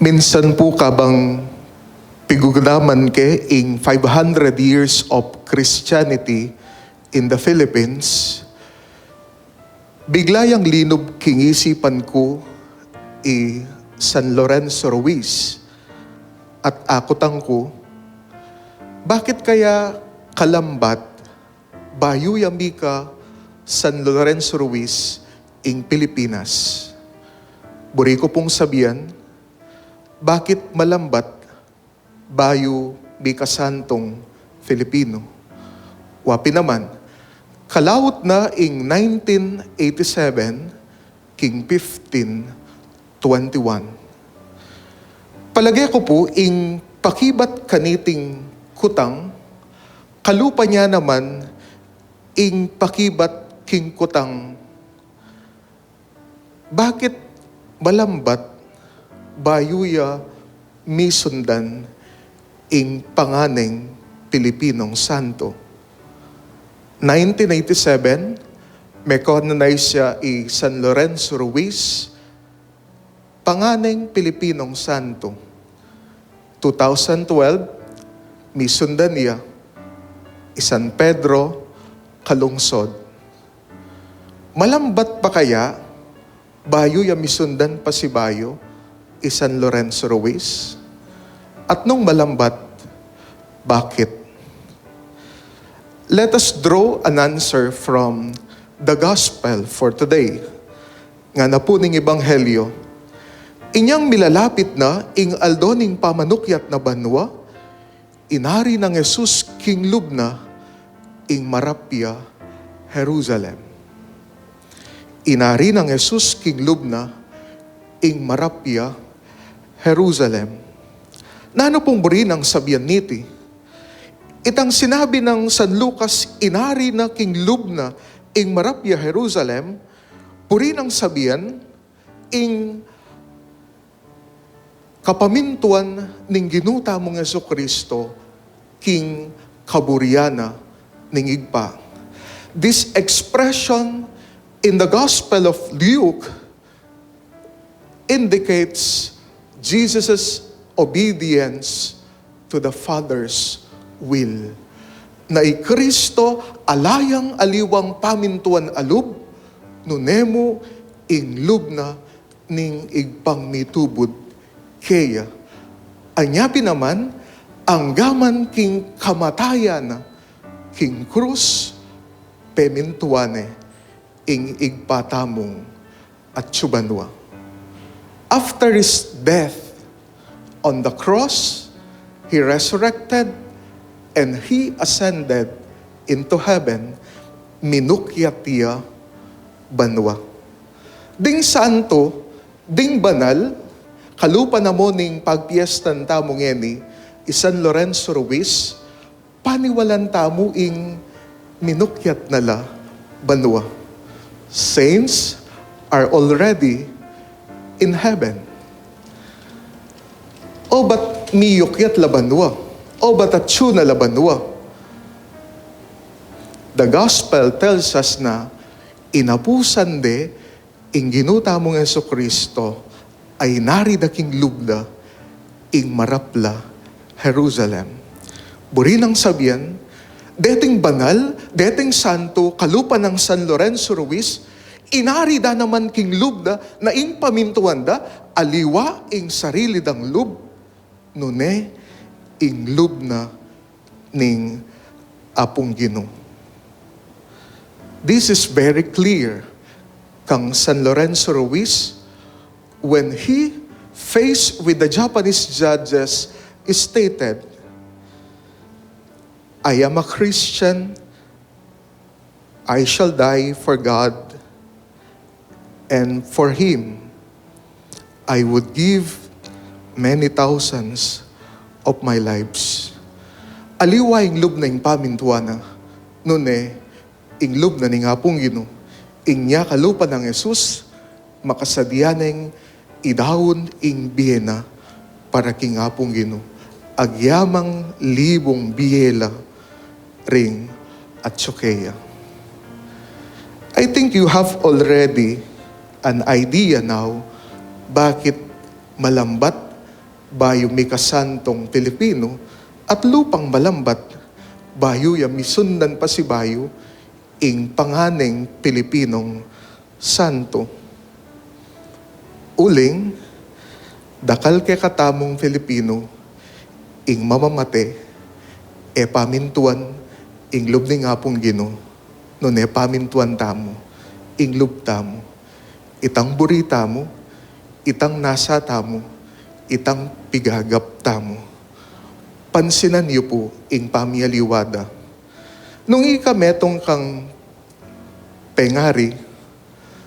Minsan po kabang pigugnaman ke in 500 years of Christianity in the Philippines, bigla yang linob king isipan ko San Lorenzo Ruiz at akotang ko, bakit kaya kalambat bayu yami ka San Lorenzo Ruiz in Pilipinas? Buri ko pong sabihan, bakit malambat bayu bika santong Filipino? Wapi naman, kalawot na in 1987, king 1521. Palagay ko po, ing pakibat kaniting kutang, kalupa niya naman, ing pakibat king kutang, bakit malambat bayuya misundan ing panganeng Pilipinong santo? 1987, may canonize siya San Lorenzo Ruiz, panganeng Pilipinong santo. 2012, misundan niya San Pedro Calungsod. Malambat pa kaya bayo ya misundan pa si bayo San Lorenzo Ruiz? At nung malambat, bakit? Let us draw an answer from the gospel for today. Nga na po ning ebanghelyo, inyang milalapit na ing aldoning pamanukyat na banwa, inari ng Jesus king lubna ing marapya Jerusalem. Inari ng Jesus king lubna ing marapya Jerusalem. Nano pong buri ng sabihan niti? Itang sinabi ng San Lucas, inari na king lubna ing marapya Jerusalem, buri ng sabihan, ing kapamintuan ning ginuta mong Jesucristo, king kaburiana ning igpa. This expression in the Gospel of Luke indicates Jesus' obedience to the Father's will. Na Kristo alayang aliwang pamintuan alub, nunemo ing lubna ning igpang mitubod kaya. Anyapi naman, ang gaman king kamatayan, king krus, pemintuane, ing igpatamong at subanwa. After his death on the cross, he resurrected and he ascended into heaven, minukyatiya banwa. Ding santo, ding banal, kalupa na mo ning pagpiestan tamong eni, San Lorenzo Ruiz, paniwalan tamo ing minukyat nala banwa. Saints are already in heaven. O ba't miyukyat labanwa? O ba't atsu na labanwa? The gospel tells us na inapusan de ing ginuta mong Jesucristo ay naridaking lubda ing marapla Jerusalem. Buri ng sabihan, deting banal, deting santo, kalupa ng San Lorenzo Ruiz, inarida naman king lubda na ing pamintuan da, aliwa ing sarili dang lub, nune ing lubna ning apong Ginoo. This is very clear kang San Lorenzo Ruiz when he faced with the Japanese judges stated, I am a Christian, I shall die for God, and for Him, I would give many thousands of my lives. Aliwa ing lub na ing pamintuana, nune, ing lub na ning hapong Ginoo, ing niya kalupa ng Jesus, makasadyaneng idawon ing biyena para king hapong Ginoo. Agyamang libong biyela, ring at Tsokeya. I think you have already an idea now bakit malambat bayo mi kasantong Pilipino, at lupang malambat, bayo ya misundan pa si bayo, ing panganeng Pilipinong santo. Uling, dakal ke katamong Filipino, ing mamamate, e pamintuan, ing lubning apong Gino, no ne pamintuan tamo, ing lubtamo, itang burita mo, itang nasa tamo, itang pigagap tamo. Pansinan niyo po, ing pamiyaliwada. Nung ikametong kang pengari,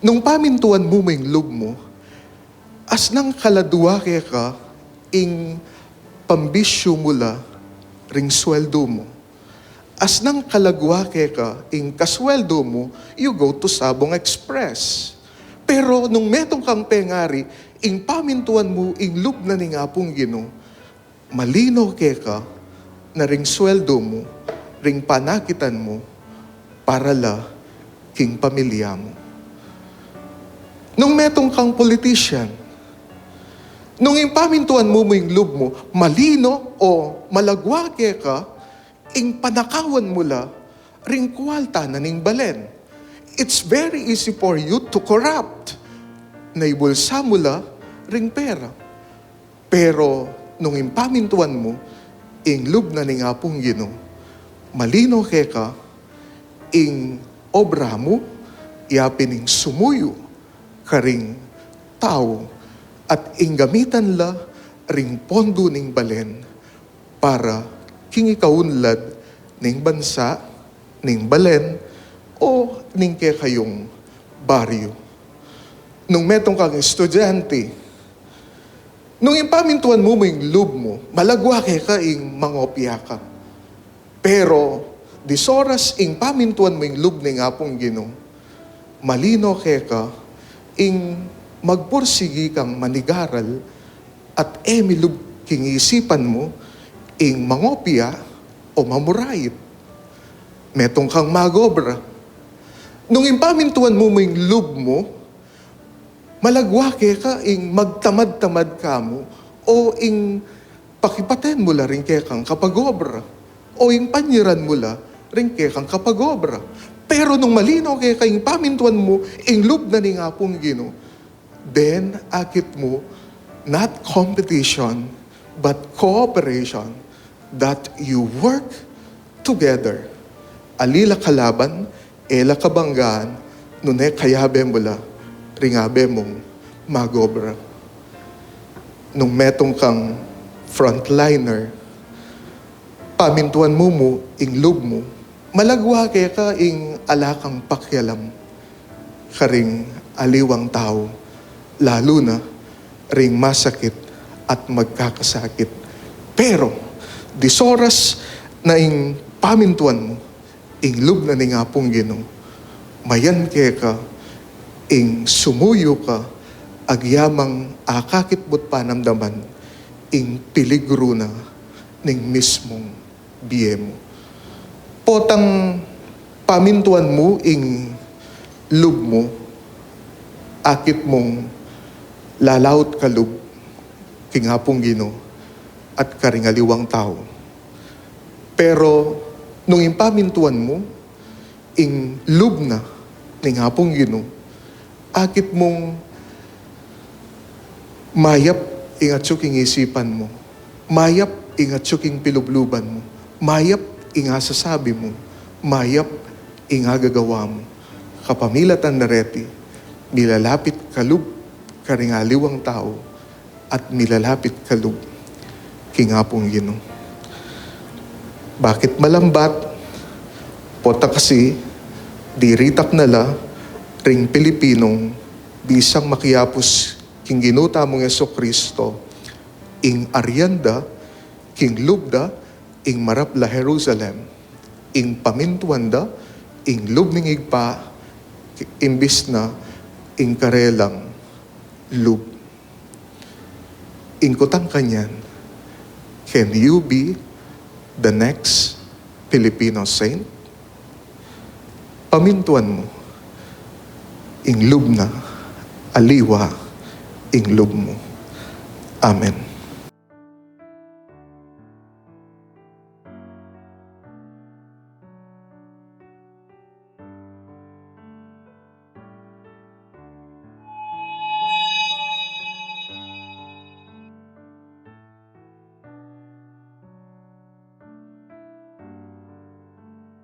nung pamintuan mo may lub mo, as nang kaladwa kaya ka, ing pambisyo mula, ring sweldo mo. As nang kalagwa kaya ka, ing kasweldo mo, you go to Sabong Express. Pero nung metong kang pengari, ing pamintuan mo, ing lub na ni ngapong Gino, malino kaya ka, na ring sweldo mo, ring panakitan mo, para la king pamilya mo. Nung metong kang politician, nung impamintuan mo mo yung loob mo, malino o malagwa kaya ka, ing panakawan mo la, ring kwalta na ning balen. It's very easy for you to corrupt. Naibulsa mo la, ring pera. Pero, nung impamintuan mo, ing loob na ning apong Gino, malino kaya ka, ing obra mo, iapining sumuyo, karing tao, at ing gamitan la, ring pondo ning balen, para king ikaunlad ning bansa, ning balen, o ning kaya kayong baryo. Nung metong kang estudyante, nung impamintuan mo yung loob mo, malagwa kaya ka ing mangopya ka. Pero, disoras ing pamintuan mo yung loob ning apong Gino, malino kaya ka, ing magpursigi kang manigaral, at milub king isipan mo, ing mangopya o mamurayit. Metong kang magobra. Nung impamintuan mo yung loob mo, malagwa kaya ka, ing magtamad-tamad ka mo, o ing pakipaten mo la rin kaya kang kapagobra, o ing panyiran mo la rin kaya kang kapagobra. Pero nung malinaw kaya kayong pamintuan mo, ing loob na ni nga pong Gino, then akit mo, not competition, but cooperation, that you work together. Alila kalaban, ela kabanggaan, nune kayabe mo la, ringabe mong magobra. Nung metong kang frontliner, pamintuan mo, ing loob mo, malagwa kaya ka ing alakang pakyalam, karing aliwang tao, lalo na ring masakit at magkakasakit. Pero, disoras na ing pamintuan mo, ing loob na ni nga pong Gino, mayan kaya ka, ing sumuyo ka, agyamang akakitbot panamdaman, ing piligro na ning mismong biye mo. Potang pamintuan mo, ing loob mo, akit mong lalaot ka loob, kingapong Gino, at karingaliwang tao. Pero, nung impamintuan mo, ing loob na, ning hapong Gino, akit mong mayap ingatsuking isipan mo, mayap ingatsuking pilubluban mo, mayap ingasasabi mo, mayap ingagagawa mo. Kapamilatan na reti, milalapit kalub karingaliwang tao, at milalapit kalub kingapong Gino. Bakit malambat? Pota kasi, diritak nala, ring Pilipinong, bisang makiapos king ginuta mong Jesucristo, ing aryanda, king lubda, ing marapla Jerusalem, ing pamintuanda, ing lubning igpa, imbis na, ing karelang lub. Ing kutang kanyan, can you be the next Filipino saint? Pamintuan mo, ing lub na, aliwa, ing lub mo. Amen.